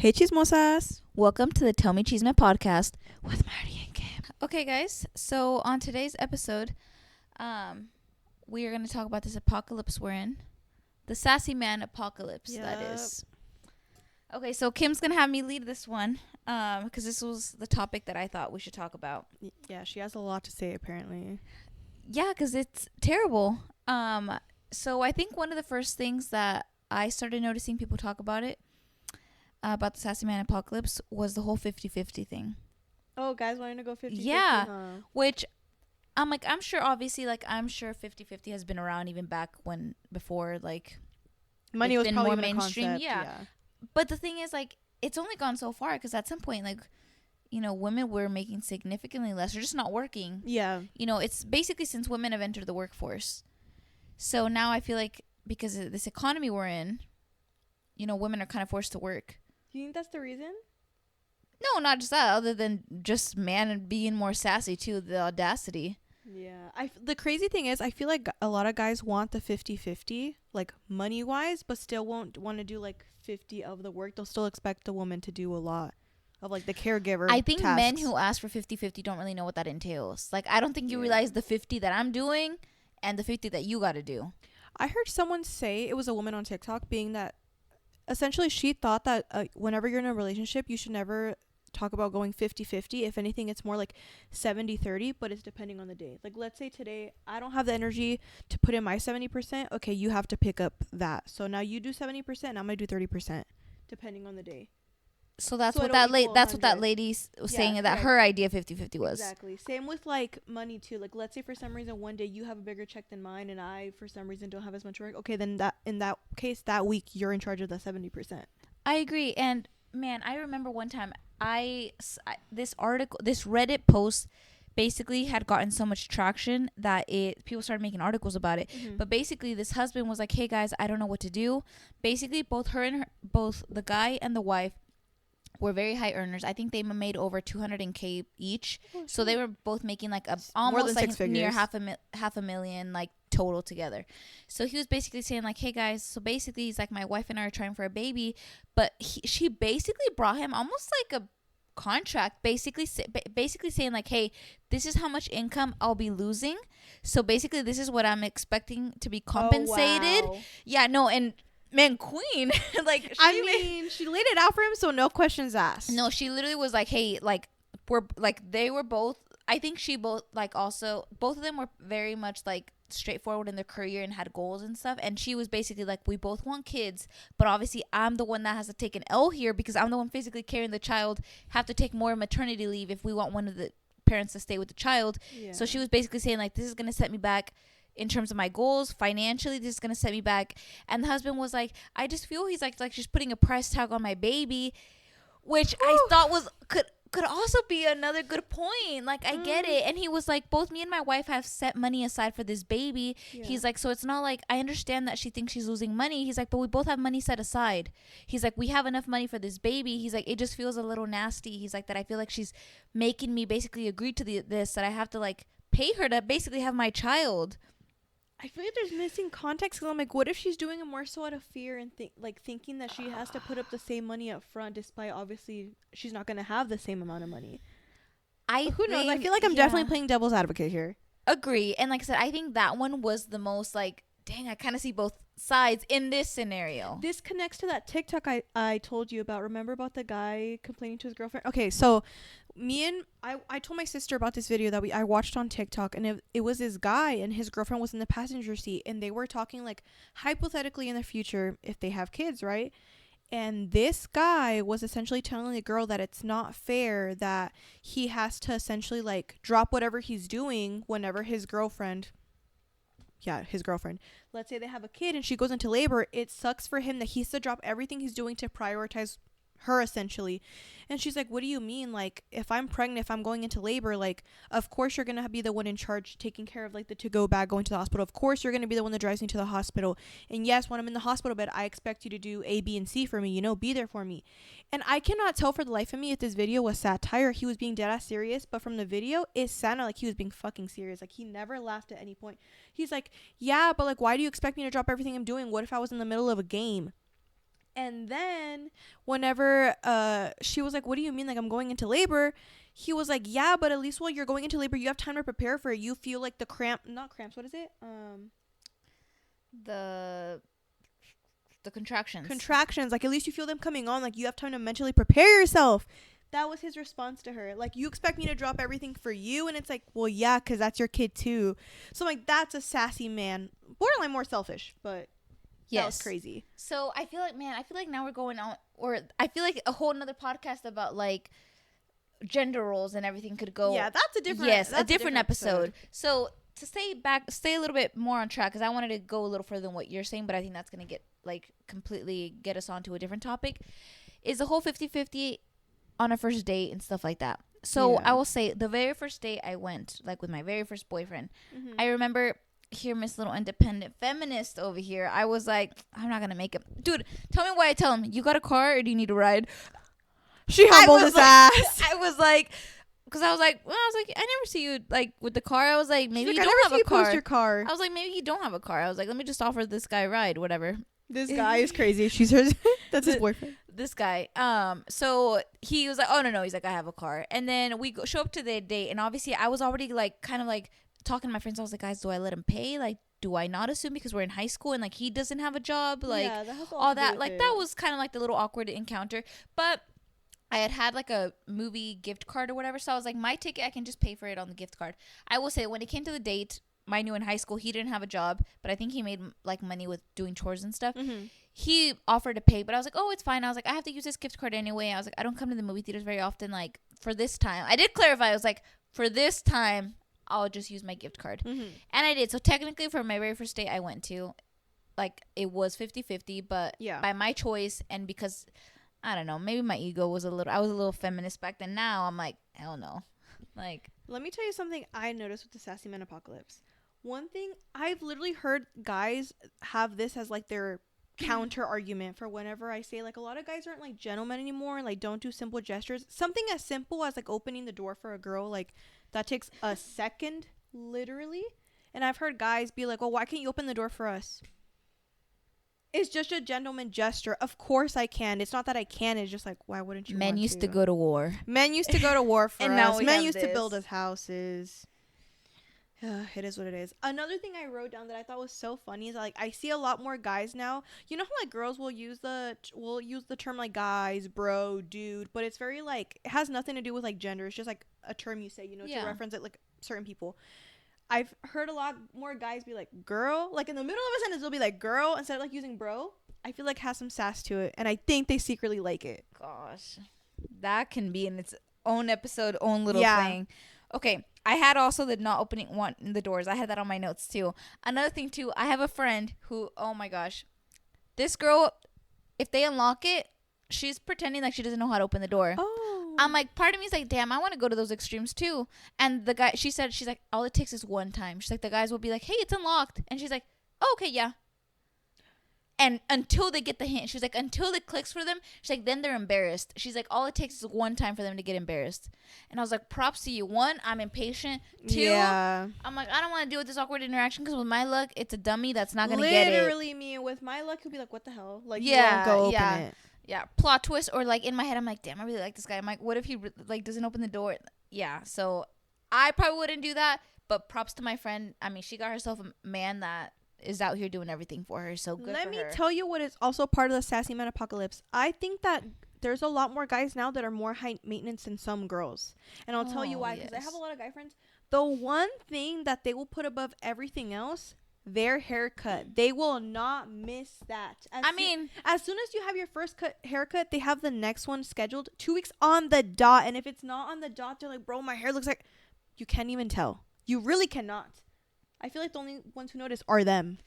Hey, chismosas. Welcome to the Tell Me Chisme podcast with Marty and Kim. Okay, guys. So on today's episode, we are going to talk about this apocalypse we're in, the Sassyman Apocolypse. That is. Okay, so Kim's going to have me lead this one, because this was the topic that I thought we should talk about. Yeah, she has a lot to say apparently. Yeah, because it's terrible. So I think one of the first things that I started noticing people talk about the Sassyman Apocalypse was the whole 50-50 thing. Oh, guys wanting to go 50-50? Yeah, which I'm sure 50-50 has been around even back before money was probably more even mainstream. a concept, yeah. But the thing is, it's only gone so far because at some point, women were making significantly less or just not working. Yeah. It's basically since women have entered the workforce. So now I feel like because of this economy we're in, women are kind of forced to work. Do you think that's the reason? No, not just that. Other than just man being more sassy too, the audacity. Yeah. The crazy thing is, I feel like a lot of guys want the 50-50, money-wise, but still won't want to do 50 of the work. They'll still expect a woman to do a lot of the caregiver I think tasks. Men who ask for 50-50 don't really know what that entails. I don't think you realize the 50 that I'm doing and the 50 that you got to do. I heard someone say, it was a woman on TikTok, being that essentially she thought that whenever you're in a relationship, you should never talk about going 50-50. If anything, it's more 70-30, but it's depending on the day. Let's say today I don't have the energy to put in my 70%. Okay, you have to pick up that. So now you do 70% and I'm going to do 30% depending on the day. So that's what that lady was saying, that right. Her idea 50-50 was. Exactly. Same with money too. Let's say for some reason one day you have a bigger check than mine and I for some reason don't have as much work. Okay, then in that case that week you're in charge of the 70%. I agree. And man, I remember one time this Reddit post basically had gotten so much traction that people started making articles about it. Mm-hmm. But basically this husband was like, "Hey guys, I don't know what to do." Basically both the guy and the wife were very high earners. I think they made over $200K each. Oh, so they were both making almost near half a million total together. So he was basically saying "Hey guys," so basically he's like, "My wife and I are trying for a baby," but she basically brought him almost like a contract, basically saying "Hey, this is how much income I'll be losing. So basically this is what I'm expecting to be compensated." Oh, wow. Yeah, no, and man, queen. She laid it out for him, so no questions asked. No, she literally was like, "Hey, they were both." I think also both of them were very much straightforward in their career and had goals and stuff. And she was basically like, "We both want kids, but obviously I'm the one that has to take an L here because I'm the one physically carrying the child. Have to take more maternity leave if we want one of the parents to stay with the child." Yeah. So she was basically saying this is gonna set me back in terms of my goals financially. This is going to set me back. And the husband was like, "I just feel," he's like she's putting a price tag on my baby, which I thought could also be another good point. I get it. And he was like, "Both me and my wife have set money aside for this baby." Yeah. He's like, "So it's not I understand that she thinks she's losing money." He's like, "But we both have money set aside." He's like, "We have enough money for this baby." He's like, "It just feels a little nasty." He's like, "That I feel like she's making me basically agree to this, that I have to pay her to basically have my child." I feel like there's missing context because I'm like, what if she's doing it more so out of fear and thinking that she has to put up the same money up front, despite obviously she's not going to have the same amount of money. Who knows? I feel like I'm definitely playing devil's advocate here. Agree. And like I said, I think that one was the most dang, I kind of see both sides in this scenario. This connects to that TikTok I told you about. Remember about the guy complaining to his girlfriend? Okay, so I told my sister about this video that I watched on TikTok, and it was this guy and his girlfriend was in the passenger seat, and they were talking hypothetically in the future if they have kids, right? And this guy was essentially telling the girl that it's not fair that he has to essentially drop whatever he's doing whenever his girlfriend, let's say they have a kid and she goes into labor. It sucks for him that he has to drop everything he's doing to prioritize her essentially. And she's like, "What do you mean? If I'm pregnant, if I'm going into labor, of course you're gonna be the one in charge taking care of the to-go bag going to the hospital. Of course you're gonna be the one that drives me to the hospital. And yes, when I'm in the hospital bed, I expect you to do A, B, and C for me, be there for me." And I cannot tell for the life of me if this video was satire, he was being dead ass serious, but from the video it sounded like he was being fucking serious. He never laughed at any point. He's like, "Yeah, but why do you expect me to drop everything I'm doing? What if I was in the middle of a game?" And then whenever she was like, what do you mean? Like, I'm going into labor. He was like, yeah, but at least while you're going into labor, you have time to prepare for it. You feel like the not cramps. What is it? The contractions. Contractions. Like, at least you feel them coming on. Like, you have time to mentally prepare yourself. That was his response to her. Like, you expect me to drop everything for you? And it's like, well, yeah, because that's your kid too. So, like, that's a sassy man. Borderline more selfish, but that was crazy. So, I feel like now we're going on, or I feel like a whole nother podcast about, like, gender roles and everything could go. Yeah, that's a different a different episode. So, to stay a little bit more on track, because I wanted to go a little further than what you're saying, but I think that's going to completely get us onto a different topic, is the whole 50-50 on a first date and stuff like that. So I will say the very first date I went, like with my very first boyfriend, I remember here, Miss Little Independent Feminist over here, I was like, I'm not going to make it. Dude, tell me why I tell him, you got a car or do you need a ride? She humbled his ass. I was like, because I never see you like with the car. I was like, maybe you don't have a car. Post your car. I was like, maybe you don't have a car. I was like, let me just offer this guy a ride, whatever. This guy is crazy. She's her. That's his boyfriend. This guy. So he was like, oh no. He's like, I have a car. And then we show up to the date, and obviously I was already like kind of like talking to my friends. I was like, guys, do I let him pay? Like, do I not assume because we're in high school and like he doesn't have a job? Like, yeah, all that. Like that was kind of like the little awkward encounter. But I had like a movie gift card or whatever. So I was like, my ticket, I can just pay for it on the gift card. I will say when it came to the date, mind you, in high school, he didn't have a job, but I think he made like money with doing chores and stuff. He offered to pay, but I was like, oh, it's fine. I was like, I have to use this gift card anyway. I was like, I don't come to the movie theaters very often. Like for this time, I did clarify. I was like, for this time, I'll just use my gift card. And I did. So technically for my very first date I went to, like it was 50-50, but by my choice. And because I don't know, maybe my ego was I was a little feminist back then. Now I'm like, hell no. Like, let me tell you something I noticed with the Sassyman Apocolypse. One thing, I've literally heard guys have this as like their counter argument for whenever I say like a lot of guys aren't like gentlemen anymore and like don't do simple gestures. Something as simple as like opening the door for a girl, like that takes a second, literally. And I've heard guys be like, well, why can't you open the door for us? It's just a gentleman gesture. Of course I can. It's not that I can. It's just like, why wouldn't you? Men used to go to war. Men used to go to war for and us. Now Men used to build us houses. It is what it is. Another thing I wrote down that I thought was so funny is like I see a lot more guys now. You know how like girls will use the term like guys, bro, dude, but it's very like it has nothing to do with like gender. It's just like a term you say, you know, to reference it like certain people. I've heard a lot more guys be like girl, like in the middle of a sentence they'll be like girl instead of like using bro. I feel like has some sass to it, and I think they secretly like it. Gosh, that can be in its own episode, own little thing. Okay, I had also the not opening the doors. I had that on my notes too. Another thing too, I have a friend who, oh my gosh, this girl, if they unlock it, she's pretending like she doesn't know how to open the door. Oh. I'm like, part of me is like, damn, I want to go to those extremes too. And the guy, she's like, all it takes is one time. She's like, the guys will be like, hey, it's unlocked. And she's like, oh, okay, yeah. And until they get the hint, she's like, until it clicks for them, she's like, then they're embarrassed. She's like, all it takes is one time for them to get embarrassed. And I was like, props to you. One, I'm impatient. Two, I'm like, I don't want to deal with this awkward interaction because with my luck, it's a dummy that's not going to get it. Literally me. With my luck, he'll be like, what the hell? Like, you won't go open it. Yeah, plot twist. Or like in my head, I'm like, damn, I really like this guy. I'm like, what if he like doesn't open the door? Yeah, so I probably wouldn't do that. But props to my friend. I mean, she got herself a man that is out here doing everything for her. So good for her. Let me tell you what is also part of the Sassyman Apocolypse. I think that there's a lot more guys now that are more high maintenance than some girls. And I'll tell you why. Because I have a lot of guy friends. The one thing that they will put above everything else, their haircut. They will not miss that. As soon as you have your first haircut, they have the next one scheduled 2 weeks on the dot. And if it's not on the dot, they're like, bro, my hair looks like... You can't even tell. You really cannot. I feel like the only ones who notice are them.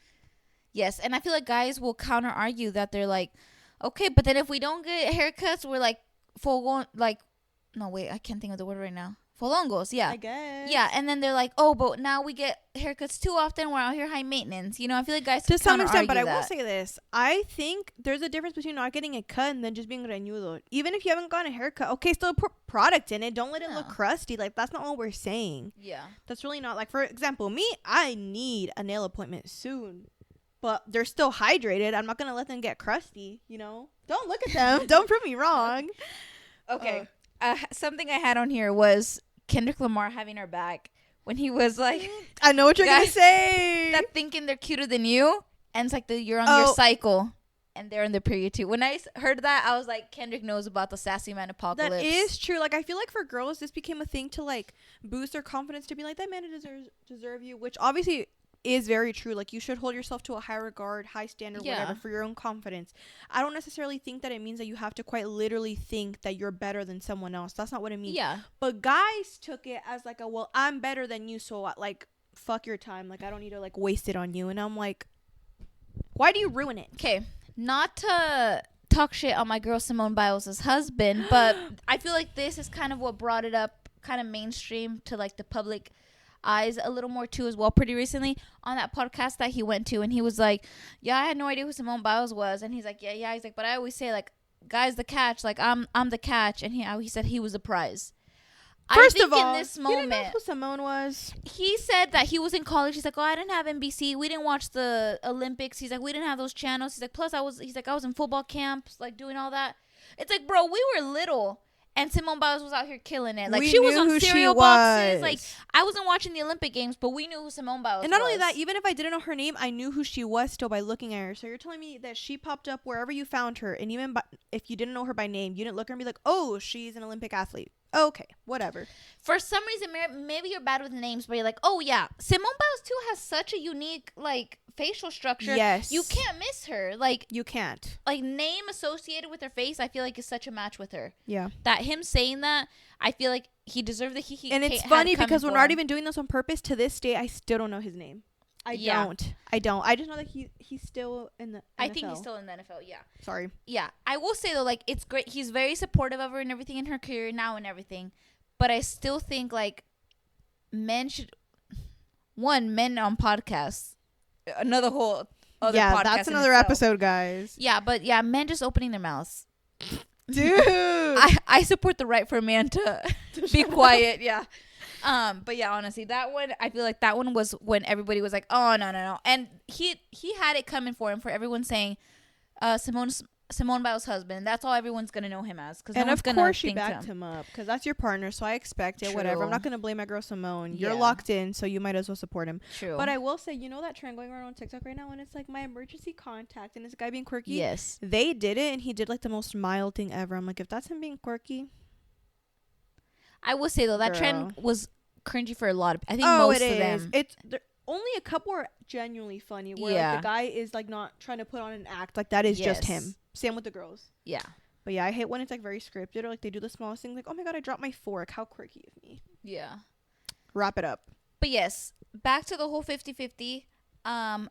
Yes, and I feel like guys will counter argue that they're like, okay, but then if we don't get haircuts, we're like no, wait, I can't think of the word right now. Folongos, yeah. I guess. Yeah, and then they're like, oh, but now we get haircuts too often. We're out here high maintenance. You know, I feel like guys to some extent, but that. I will say this. I think there's a difference between not getting a cut and then just being greñudo. Even if you haven't gotten a haircut, okay, still put product in it. Don't let it look crusty. Like, that's not what we're saying. Yeah. That's really not. Like, for example, me, I need a nail appointment soon. but they're still hydrated. I'm not gonna let them get crusty, you know. Don't look at them. Don't prove me wrong. Okay. Something I had on here was Kendrick Lamar having her back when he was like, I know what you're gonna say. That thinking they're cuter than you, and it's like you're on your cycle, and they're in their period too. When I heard that, I was like, Kendrick knows about the Sassyman Apocolypse. That is true. Like, I feel like for girls, this became a thing to like boost their confidence, to be like, that man deserve you, which obviously is very true. Like, you should hold yourself to a high regard, high standard, whatever, for your own confidence. I don't necessarily think that it means that you have to quite literally think that you're better than someone else. That's not what it means. Yeah. But guys took it as like, well, I'm better than you, so like, fuck your time. Like, I don't need to like waste it on you. And I'm like, why do you ruin it? Okay, not to talk shit on my girl Simone Biles' husband, but I feel like this is kind of what brought it up kind of mainstream to like the public eyes a little more too as well pretty recently on that podcast that he went to, and he was like, yeah, I had no idea who Simone Biles was, and he's like, yeah, he's like, but I always say like, guys the catch, like I'm the catch, and he said he was the prize. First of all, in this moment, you didn't know who Simone was. He said that he was in college. He's like, oh, I didn't have NBC. We didn't watch the Olympics. He's like, we didn't have those channels. He's like, plus I was in football camps, like doing all that. It's like, bro, we were little, and Simone Biles was out here killing it. Like, she was on cereal boxes. Like, I wasn't watching the Olympic Games, but we knew who Simone Biles was. And not only that, even if I didn't know her name, I knew who she was still by looking at her. So you're telling me that she popped up wherever you found her, and even if you didn't know her by name, you didn't look at her and be like, oh, she's an Olympic athlete. Okay, whatever. For some reason, maybe you're bad with names, but you're like, oh yeah, Simone Biles too has such a unique like facial structure. Yes, you can't miss her. Like, you can't. Like, name associated with her face, I feel like is such a match with her. Yeah. That him saying that, I feel like he deserved the he. And it's funny because when we're not even doing this on purpose, to this day, I still don't know his name. I don't. I just know that he's still in the NFL. I think he's still in the NFL, yeah. Sorry. Yeah. I will say, though, like, it's great. He's very supportive of her and everything in her career now and everything. But I still think, like, men on podcasts. Another whole other podcast. Yeah, that's another episode, guys. Yeah, but, yeah, men just opening their mouths. Dude. I support the right for a man to be quiet, yeah. But yeah, honestly, that one, I feel like that one was when everybody was like, oh, no. And he had it coming for him, for everyone saying, Simone Biles' husband. That's all everyone's going to know him as. And of course she backed him up because that's your partner. So I expect it, True. whatever. I'm not going to blame my girl Simone. You're locked in, so you might as well support him. True. But I will say, you know that trend going around on TikTok right now, and it's like my emergency contact, and it's a guy being quirky? Yes. They did it, and he did like the most mild thing ever. I'm like, if that's him being quirky. I will say, though, that trend was cringy for a lot of, I think most of them. It's only a couple are genuinely funny where like, the guy is like not trying to put on an act. Like, that is just him. Same with the girls. Yeah. But yeah, I hate when it's like very scripted or like they do the smallest thing. Like, oh my God, I dropped my fork. How quirky of me. Yeah. Wrap it up. But yes, back to the whole 50-50. My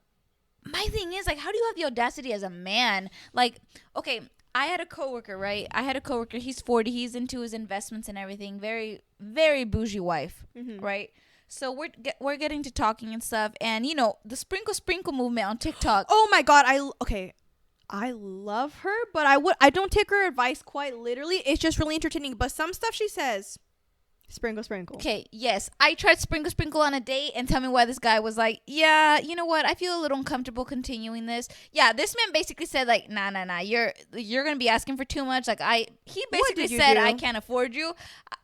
thing is, like, how do you have the audacity as a man? Like, okay, I had a coworker, right? He's 40. He's into his investments and everything. Very, very bougie wife, right? So we're getting to talking and stuff. And, you know, the sprinkle movement on TikTok. Oh, my God. I love her, but I don't take her advice quite literally. It's just really entertaining. But some stuff she says, sprinkle. Okay, yes. I tried sprinkle on a date, and tell me why this guy was like, yeah, you know what? I feel a little uncomfortable continuing this. Yeah, this man basically said like, nah. You're gonna be asking for too much. Like he basically said I can't afford you.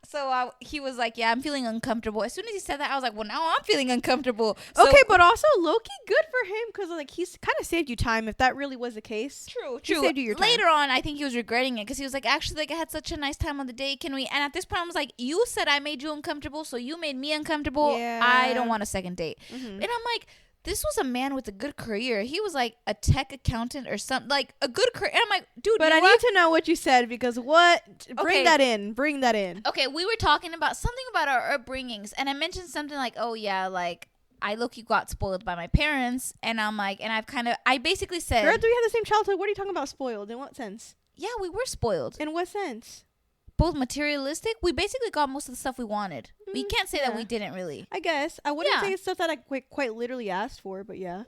So he was like, yeah, I'm feeling uncomfortable. As soon as he said that, I was like, well, now I'm feeling uncomfortable. So, okay, but also low-key good for him because like he's kind of saved you time if that really was the case. True. He saved you your time. Later on, I think he was regretting it because he was like, actually, like I had such a nice time on the date. Can we? And at this point, I was like, you said I made you uncomfortable, so you made me uncomfortable. Yeah. I don't want a second date. And I'm like, this was a man with a good career. He was like a tech accountant or something, like a good career. And I'm like, dude, but I need to know what you said because bring that in. Okay, we were talking about something about our upbringings, and I mentioned something like, oh yeah, like I low-key got spoiled by my parents, and I'm like, and I basically said, girl, do we have the same childhood? What are you talking about spoiled? In what sense? Yeah, we were spoiled. In what sense? Both materialistic. We basically got most of the stuff we wanted. We can't say that we didn't really. I guess I wouldn't say it's stuff that I quite literally asked for, but yeah.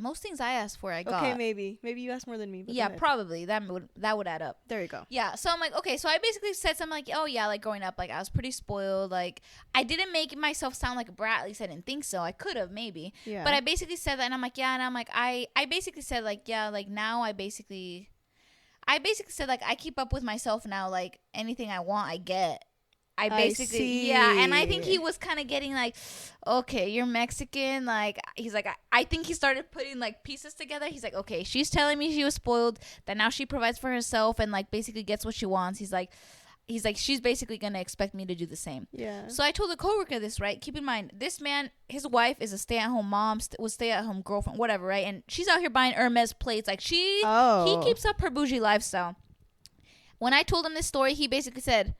most things I asked for, I got. Okay, maybe you asked more than me. But yeah, probably that would add up. There you go. Yeah, so I'm like, okay, so I basically said something like, oh yeah, like growing up, like I was pretty spoiled. Like I didn't make myself sound like a brat. At least I didn't think so. I could have maybe. Yeah. But I basically said that, and I'm like, yeah, and I'm like, I basically said like, yeah, like now I basically said like I keep up with myself now. Like anything I want, I get. I basically, yeah, and I think he was kind of getting like, okay, you're Mexican. Like, he's like, I think he started putting like pieces together. He's like, okay, she's telling me she was spoiled, that now she provides for herself and like basically gets what she wants. He's like, she's basically going to expect me to do the same. Yeah. So I told a coworker this, right? Keep in mind, this man, his wife is a stay-at-home mom, was stay-at-home girlfriend, whatever, right? And she's out here buying Hermes plates. Like, he keeps up her bougie lifestyle. When I told him this story, he basically said,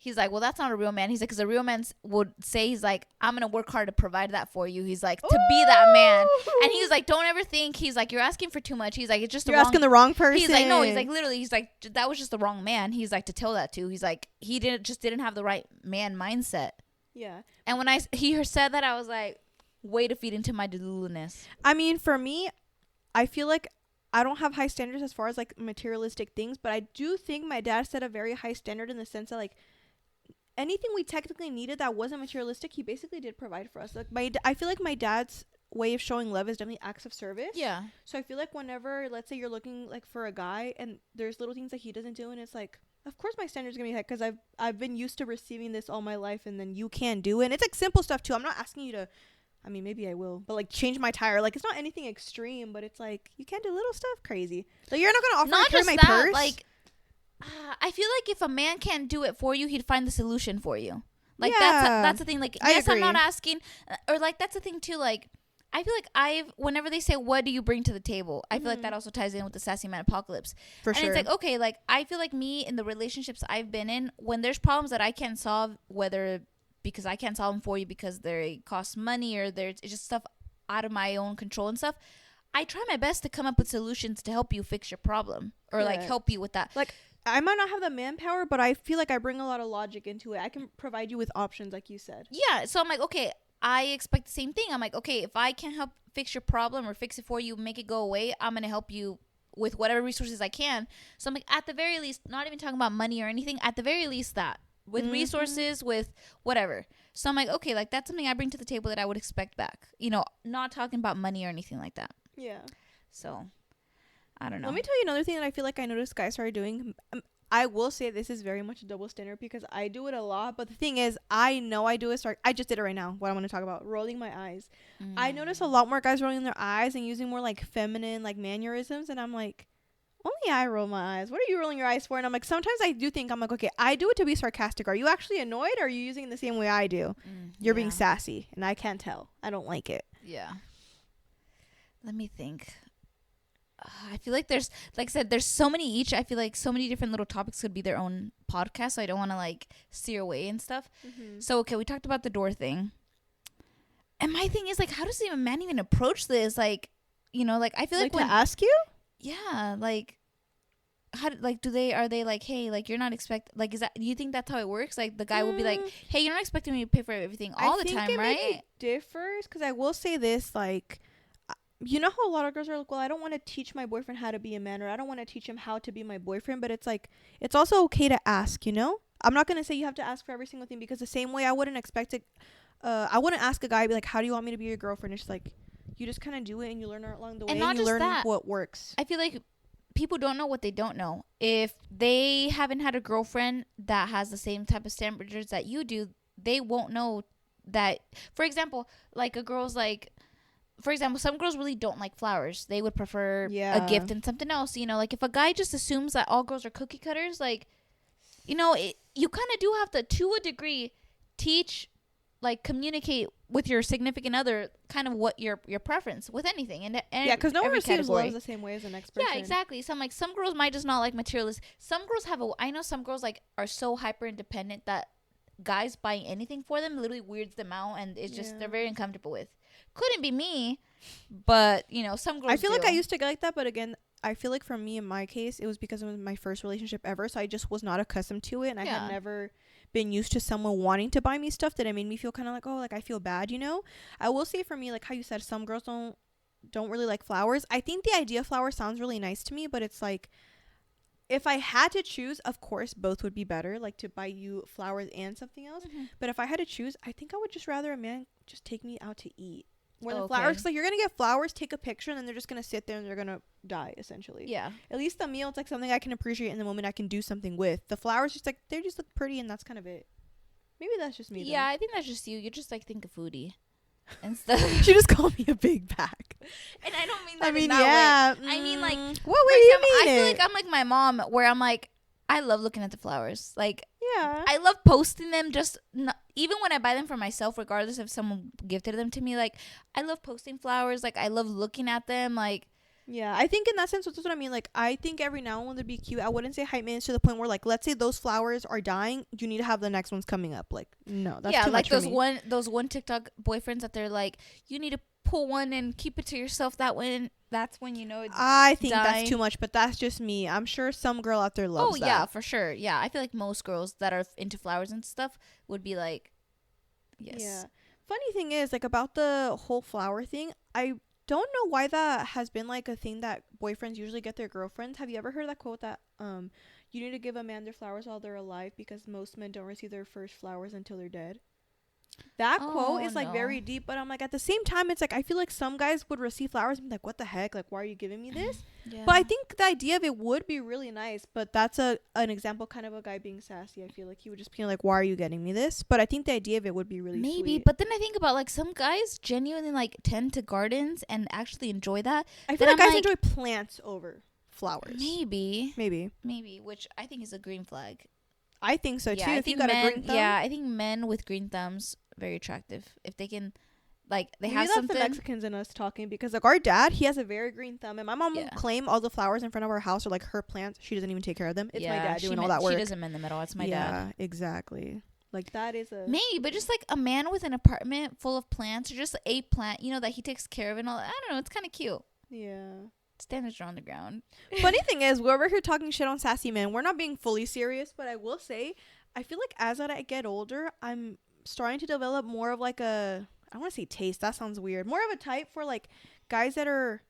he's like, well, that's not a real man. He's like, because a real man would say, he's like, I'm going to work hard to provide that for you. He's like, to be that man. And he's like, don't ever think, he's like, you're asking for too much. He's like, it's just you're asking the wrong person. He's like, no, he's like, literally, he's like, that was just the wrong man. He's like, to tell that to. He's like, he didn't have the right man mindset. Yeah. And when he said that, I was like, way to feed into my deluluness. I mean, for me, I feel like I don't have high standards as far as like materialistic things, but I do think my dad set a very high standard in the sense that like, anything we technically needed that wasn't materialistic, he basically did provide for us. Like I feel like my dad's way of showing love is definitely acts of service. Yeah. So I feel like whenever, let's say you're looking like for a guy and there's little things that he doesn't do, and it's like, of course my standard's gonna be high because I've been used to receiving this all my life, and then you can't do it. And it's like simple stuff too. I'm not asking you to, I mean maybe I will, but like change my tire. Like it's not anything extreme, but it's like you can't do little stuff crazy. Like you're not gonna offer to carry my purse. Like I feel like if a man can't do it for you, he'd find the solution for you. Like that's the thing. Like yes, I'm not asking, or like that's the thing too. Like I feel like whenever they say what do you bring to the table, I feel like that also ties in with the Sassyman Apocolypse. For sure. And it's like, okay, like I feel like me in the relationships I've been in, when there's problems that I can't solve, whether because I can't solve them for you because they cost money or it's just stuff out of my own control and stuff, I try my best to come up with solutions to help you fix your problem or like help you with that. Like I might not have the manpower, but I feel like I bring a lot of logic into it. I can provide you with options, like you said. Yeah. So I'm like, okay, I expect the same thing. I'm like, okay, if I can help fix your problem or fix it for you, make it go away, I'm going to help you with whatever resources I can. So I'm like, at the very least, not even talking about money or anything, at the very least that. With resources, with whatever. So I'm like, okay, like that's something I bring to the table that I would expect back. You know, not talking about money or anything like that. Yeah. So I don't know. Let me tell you another thing that I feel like I noticed guys started doing. I will say this is very much a double standard because I do it a lot. But the thing is, I know I do it. I just did it right now. What I want to talk about, rolling my eyes. I notice a lot more guys rolling their eyes and using more like feminine like mannerisms. And I'm like, only I roll my eyes. What are you rolling your eyes for? And I'm like, sometimes I do think, I'm like, okay, I do it to be sarcastic. Are you actually annoyed or are you using it the same way I do? You're being sassy and I can't tell. I don't like it. Yeah. Let me think. I feel like there's, like I said, there's so many each. I feel like so many different little topics could be their own podcast. So I don't want to like steer away and stuff. So, okay, we talked about the door thing. And my thing is like, how does a man even approach this? Like, you know, like I feel like to ask you? Yeah. Like, are they like, hey, like you're not like, do you think that's how it works? Like the guy will be like, hey, you're not expecting me to pay for everything all the time, right? I think it differs because I will say this, like, you know how a lot of girls are like, well, I don't want to teach my boyfriend how to be a man, or I don't want to teach him how to be my boyfriend. But it's like, it's also okay to ask, you know? I'm not going to say you have to ask for every single thing because the same way I wouldn't expect it. I wouldn't ask a guy, be like, how do you want me to be your girlfriend? It's like, you just kind of do it and you learn along the way and you learn what works. I feel like people don't know what they don't know. If they haven't had a girlfriend that has the same type of standards that you do, they won't know that. For example, like a girl's like, for example, some girls really don't like flowers. They would prefer a gift and something else. You know, like if a guy just assumes that all girls are cookie cutters, like, you know, you kind of do have to a degree, teach, like communicate with your significant other kind of what your preference with anything. And yeah, because no one receives love the same way as the next person. Yeah, exactly. So I'm like, some girls might just not like materialist. Some girls I know some girls like are so hyper independent that guys buying anything for them literally weirds them out, and it's just they're very uncomfortable with. Couldn't be me, but you know, some girls I feel like I used to get like that, but again, I feel like for me in my case it was because it was my first relationship ever, so I just was not accustomed to it, and I had never been used to someone wanting to buy me stuff that it made me feel kind of like, oh, like I feel bad, you know. I will say for me, like how you said, some girls don't don't really like flowers. I think the idea of flowers sounds really nice to me, but it's like, if I had to choose, of course, both would be better, like to buy you flowers and something else. But if I had to choose, I think I would just rather a man just take me out to eat. More than flowers. 'Cause, like, you're going to get flowers, take a picture, and then they're just going to sit there and they're going to die, essentially. Yeah. At least the meal, it's like something I can appreciate in the moment I can do something with. The flowers, just like, they just look pretty and that's kind of it. Maybe that's just me. Yeah, I think that's just you. You just like think of foodie and stuff. She just called me a big bag. And I don't mean that. I mean, in that yeah. way. I mean, like, what way do you mean? I feel like I'm like my mom, where I'm like, I love looking at the flowers. Like, yeah, I love posting them. Just even when I buy them for myself, regardless if someone gifted them to me. Like, I love posting flowers. Like, I love looking at them. Like, yeah, I think in that sense, that's what I mean. Like, I think every now and then they'd be cute. I wouldn't say hype maintenance to the point where, like, let's say those flowers are dying, you need to have the next ones coming up. Like, no, that's too like much for me. those one TikTok boyfriends that they're like, you need to pull one and keep it to yourself. That's when you know it's I think dying. that's too much, but that's just me. I'm sure some girl out there loves that. Oh yeah, for sure. Yeah, I feel like most girls that are into flowers and stuff would be like, yes. Yeah. Funny thing is, like, about the whole flower thing, I don't know why that has been like a thing that boyfriends usually get their girlfriends. Have you ever heard that quote that you need to give a man their flowers while they're alive because most men don't receive their first flowers until they're dead? That quote is like very deep, but I'm like, at the same time, it's like I feel like some guys would receive flowers and be like, what the heck, like, why are you giving me this? Yeah. But I think the idea of it would be really nice, but that's an example kind of a guy being sassy. I feel like he would just be like, why are you getting me this? But I think the idea of it would be really sweet. But then I think about like some guys genuinely like tend to gardens and actually enjoy that. I feel like guys enjoy plants over flowers. Maybe, which I think is a green flag. I think so too. Yeah, if you got a green thumb. Yeah, I think men with green thumbs very attractive. If they can, like, they Maybe have that's something. the Mexicans in us talking, because like our dad, he has a very green thumb, and my mom will claim all the flowers in front of our house are like her plants. She doesn't even take care of them. It's my dad doing all that work. She doesn't mend them at all. It's my dad. Yeah, exactly. Like that is a maybe, but just like a man with an apartment full of plants, or just a plant, you know, that he takes care of and all. I don't know. It's kind of cute. Yeah. Standards are on the ground. Funny thing is, we're over here talking shit on Sassy Man. We're not being fully serious, but I will say, I feel like as I get older, I'm starting to develop more of like a, I don't want to say taste, that sounds weird, more of a type for like guys that are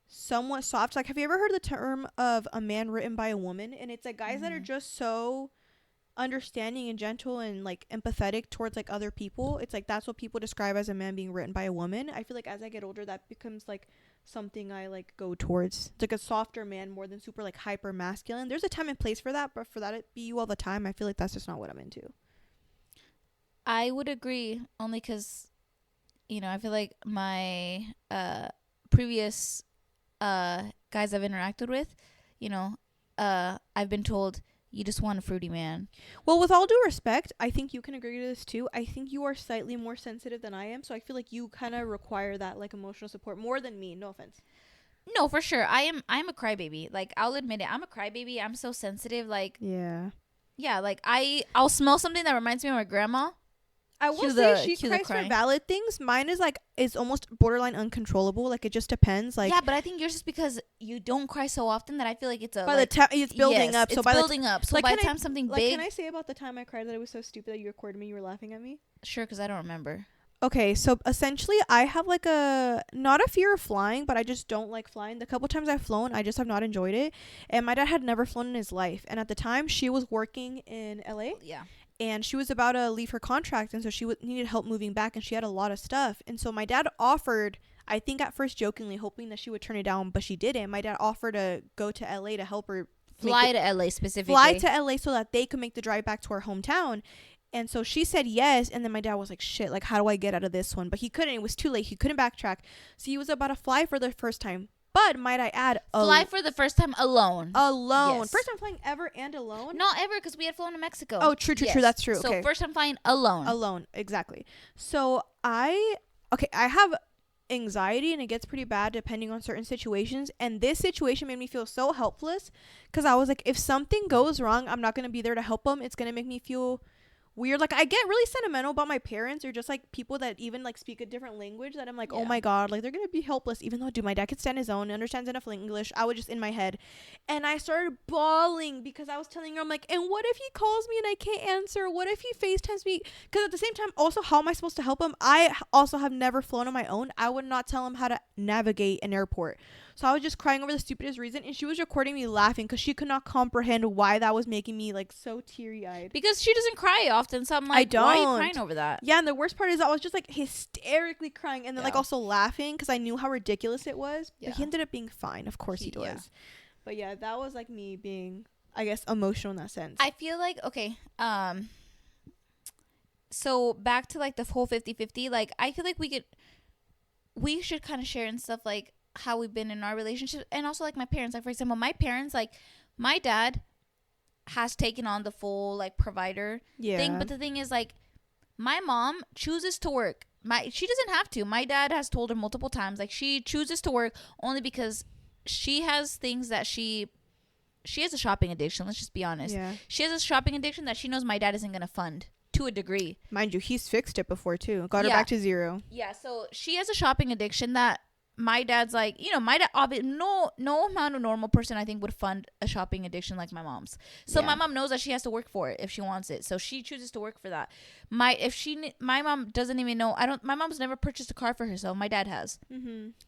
somewhat soft. Like, have you ever heard the term of a man written by a woman? And it's like guys that are just so understanding and gentle and like empathetic towards like other people. It's like that's what people describe as a man being written by a woman. I feel like as I get older, that becomes like something I like go towards. It's like a softer man more than super like hyper masculine. There's a time and place for that, but for that to be you all the time, I feel like that's just not what I'm into. I would agree, only because, you know, I feel like my previous guys I've interacted with, you know, I've been told, you just want a fruity man. Well, with all due respect, I think you can agree to this too. I think you are slightly more sensitive than I am, so I feel like you kind of require that like emotional support more than me. No offense. No, for sure. I'm a crybaby. Like, I'll admit it. I'm a crybaby. I'm so sensitive. Like, yeah, like I'll smell something that reminds me of my grandma. I will say she cries for valid things. Mine is like, it's almost borderline uncontrollable. Like, it just depends. Like, yeah, but I think yours is because you don't cry so often that I feel like it's a by the time it's building up. So it's building up. So like, by the time something like, big. Can I say about the time I cried that it was so stupid that you recorded me? You were laughing at me. Sure, because I don't remember. Okay, so essentially, I have like not a fear of flying, but I just don't like flying. The couple times I've flown, I just have not enjoyed it. And my dad had never flown in his life, and at the time, she was working in LA. Yeah. And she was about to leave her contract, and so she needed help moving back, and she had a lot of stuff. And so my dad offered, I think at first jokingly, hoping that she would turn it down, but she didn't. My dad offered to go to LA to help her fly to LA specifically. Fly to LA so that they could make the drive back to her hometown. And so she said yes, and then my dad was like, shit, like, how do I get out of this one? But he couldn't. It was too late. He couldn't backtrack. So he was about to fly for the first time. But might I add, fly for the first time alone. Yes. First time flying ever and alone? Not ever, because we had flown to Mexico. Oh, true. That's true. So okay. First time flying alone. Alone, exactly. So I have anxiety, and it gets pretty bad depending on certain situations. And this situation made me feel so helpless, because I was like, if something goes wrong, I'm not going to be there to help them. It's going to make me feel weird. Like, I get really sentimental about my parents, or just like people that even like speak a different language, that I'm like, oh my god, like they're gonna be helpless. Even though, dude, my dad could stand his own, understands enough English. I was just in my head, and I started bawling because I was telling her, I'm like, and what if he calls me and I can't answer? What if he FaceTimes me? Because at the same time, also, how am I supposed to help him? I also have never flown on my own. I would not tell him how to navigate an airport. So I was just crying over the stupidest reason, and she was recording me laughing because she could not comprehend why that was making me like so teary-eyed. Because she doesn't cry often, so I'm like, I don't. why are you crying over that? Yeah, and the worst part is I was just like hysterically crying, and then like also laughing because I knew how ridiculous it was. But he ended up being fine. Of course he was. Yeah. But yeah, that was like me being, I guess, emotional in that sense. I feel like, okay, so back to like the whole 50-50, like I feel like we should kind of share and stuff, like how we've been in our relationship, and also like my parents. Like, for example, my parents, like my dad has taken on the full like provider thing, but the thing is, like, my mom chooses to work. She doesn't have to. My dad has told her multiple times, like, she chooses to work only because she has things that she has a shopping addiction. Let's just be honest. She has a shopping addiction that she knows my dad isn't gonna fund, to a degree. Mind you, he's fixed it before too. Got her back to zero. Yeah, so she has a shopping addiction that my dad's like, you know, my dad, no amount of normal person I think would fund a shopping addiction like my mom's. So my mom knows that she has to work for it if she wants it. So she chooses to work for that. My mom doesn't even know. My mom's never purchased a car for herself. My dad has.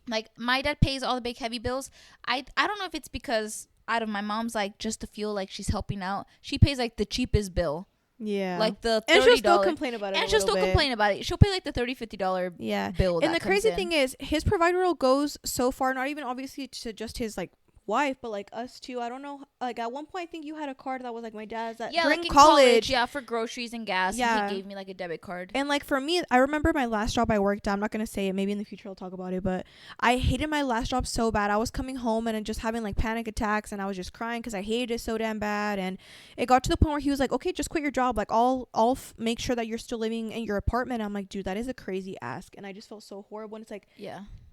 Like, my dad pays all the big heavy bills. I don't know if it's because out of my mom's, like, just to feel like she's helping out, she pays like the cheapest bill. Yeah, like the $30. And she'll still complain about it. And she'll still complain about it. She'll pay like the $30-$50 bill. And the crazy thing is, his provider role goes so far, not even obviously to just his like wife, but like us too. I don't know, like at one point I think you had a card that was like my dad's, that during like college, for groceries and gas. He gave me like a debit card. And like for me, I remember my last job I worked at, I'm not gonna say it, maybe in the future I'll talk about it, but I hated my last job so bad. I was coming home and just having like panic attacks, and I was just crying because I hated it so damn bad. And it got to the point where he was like, okay, just quit your job, like I'll make sure that you're still living in your apartment. I'm like, dude, that is a crazy ask. And I just felt so horrible. And it's like,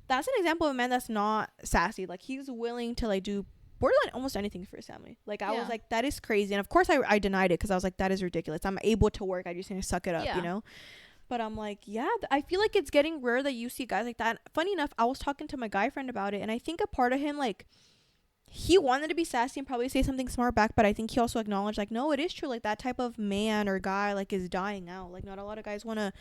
that's an example of a man that's not sassy. Like, he's willing to like do borderline almost anything for his family. Like, I was like, that is crazy. And of course I denied it because I was like, that is ridiculous. I'm able to work, I just need to suck it up, you know. But I'm like, I feel like it's getting rare that you see guys like that. Funny enough, I was talking to my guy friend about it, and I think a part of him, like, he wanted to be sassy and probably say something smart back, but I think he also acknowledged, like, no, it is true, like, that type of man or guy, like, is dying out. Like, not a lot of guys want to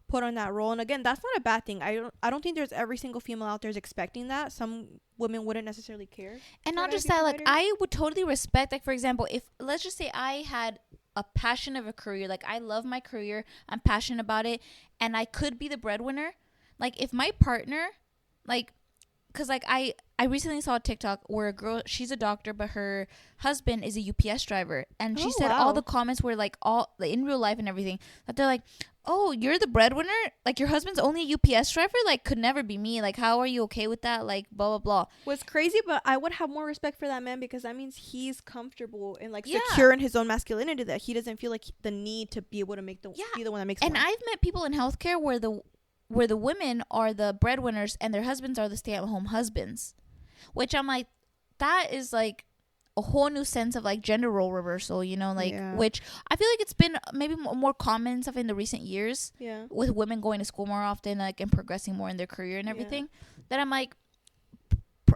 put on that role. And again, that's not a bad thing. I don't think there's every single female out there is expecting that. Some women wouldn't necessarily care. And not just that, like, I would totally respect, like, for example, if, let's just say I had a passion of a career, like, I love my career, I'm passionate about it, and I could be the breadwinner. Like, if my partner, like, because like I recently saw a TikTok where a girl, she's a doctor, but her husband is a UPS driver, and she said all the comments were like, all like, in real life and everything, that they're like, oh, you're the breadwinner, like your husband's only a UPS driver, like could never be me, like how are you okay with that, like blah blah blah. Was crazy, but I would have more respect for that man because that means he's comfortable and like secure in his own masculinity, that he doesn't feel like the need to be able to make be the one that makes and more. I've met people in healthcare where the women are the breadwinners and their husbands are the stay-at-home husbands, which I'm like, that is like a whole new sense of like gender role reversal, you know, like which I feel like it's been maybe more common and stuff in the recent years with women going to school more often, like, and progressing more in their career and everything, that I'm like,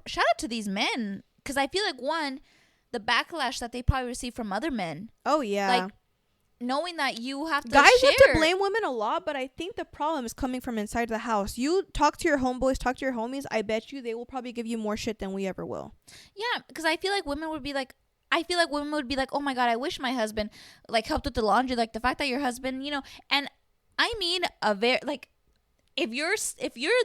shout out to these men, because I feel like, one, the backlash that they probably receive from other men, like knowing that you have to guys have to blame women a lot, but I think the problem is coming from inside the house. You talk to your homeboys, talk to your homies, I bet you they will probably give you more shit than we ever will. Yeah, because I feel like women would be like, oh my god, I wish my husband like helped with the laundry, like the fact that your husband, you know. And I mean, a very, like, if you're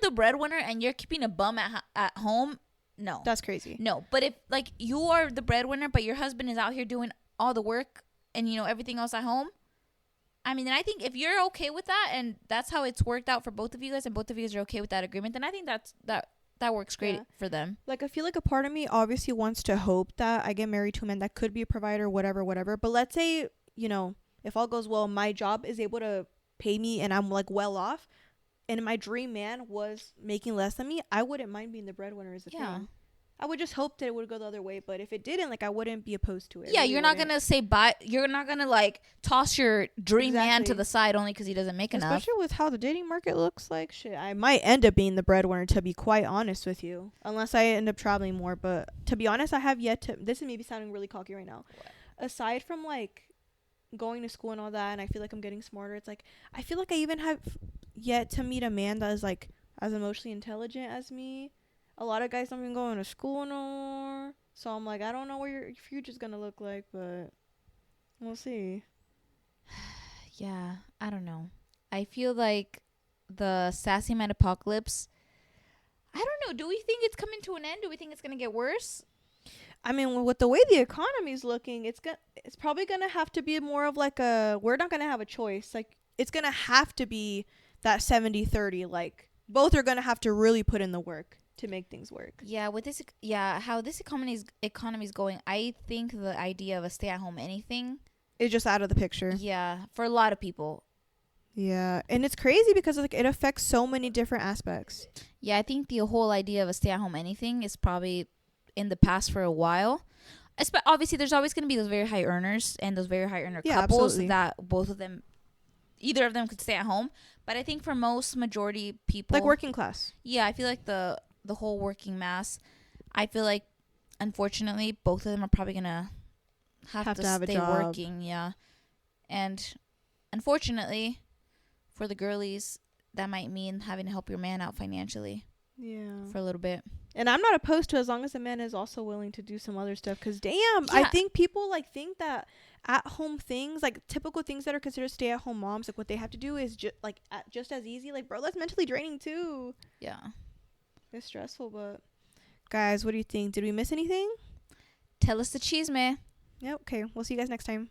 the breadwinner and you're keeping a bum at home, no, that's crazy. No, but if like you are the breadwinner but your husband is out here doing all the work and, you know, everything else at home, I mean, and I think if you're okay with that and that's how it's worked out for both of you guys and both of you guys are okay with that agreement, then I think that works great for them. Like, I feel like a part of me obviously wants to hope that I get married to a man that could be a provider, whatever. But let's say, you know, if all goes well, my job is able to pay me and I'm like well off, and my dream man was making less than me, I wouldn't mind being the breadwinner as a thing. I would just hope that it would go the other way, but if it didn't, like, I wouldn't be opposed to it. Yeah, really you're not wouldn't. gonna say bye. You're not gonna like toss your dream man to Exactly. the side only because he doesn't make enough. Especially with how the dating market looks like. Shit, I might end up being the breadwinner, to be quite honest with you. Unless I end up traveling more. But to be honest, I have yet to. This is maybe sounding really cocky right now. Aside from, like, going to school and all that, and I feel like I'm getting smarter, it's like, I feel like I even have yet to meet a man that is, like, as emotionally intelligent as me. A lot of guys don't even going to school no more. So I'm like, I don't know what your future's going to look like, but we'll see. Yeah, I don't know. I feel like the Sassyman Apocolypse. I don't know. Do we think it's coming to an end? Do we think it's gonna get worse? I mean, with the way the economy's looking, it's probably gonna have to be more of like a, we're not gonna have a choice. Like, it's gonna have to be that 70-30. Like, both are gonna have to really put in the work to make things work. Yeah, with this, how this economy's going, I think the idea of a stay-at-home anything, It's just out of the picture. yeah, for a lot of people. Yeah, and it's crazy because, like, it affects so many different aspects. Yeah, I think the whole idea of a stay-at-home anything is probably in the past for a while. Obviously, there's always going to be those very high earners and those very high earner couples absolutely. that both of them, either of them could stay at home. But I think for most majority people, Like working class. yeah, I feel like the whole working mass, I feel like, unfortunately, both of them are probably going to have to have a stay job. working. Yeah. And unfortunately, for the girlies, that might mean having to help your man out financially Yeah. for a little bit. And I'm not opposed to, as long as the man is also willing to do some other stuff. Because, damn, I Yeah. think people, like, think that at-home things, like, typical things that are considered stay-at-home moms, like, what they have to do is just as easy. Like, bro, that's mentally draining, too. Yeah. It's stressful, but... Guys, what do you think? Did we miss anything? Tell us the chisme. Yep, okay. We'll see you guys next time.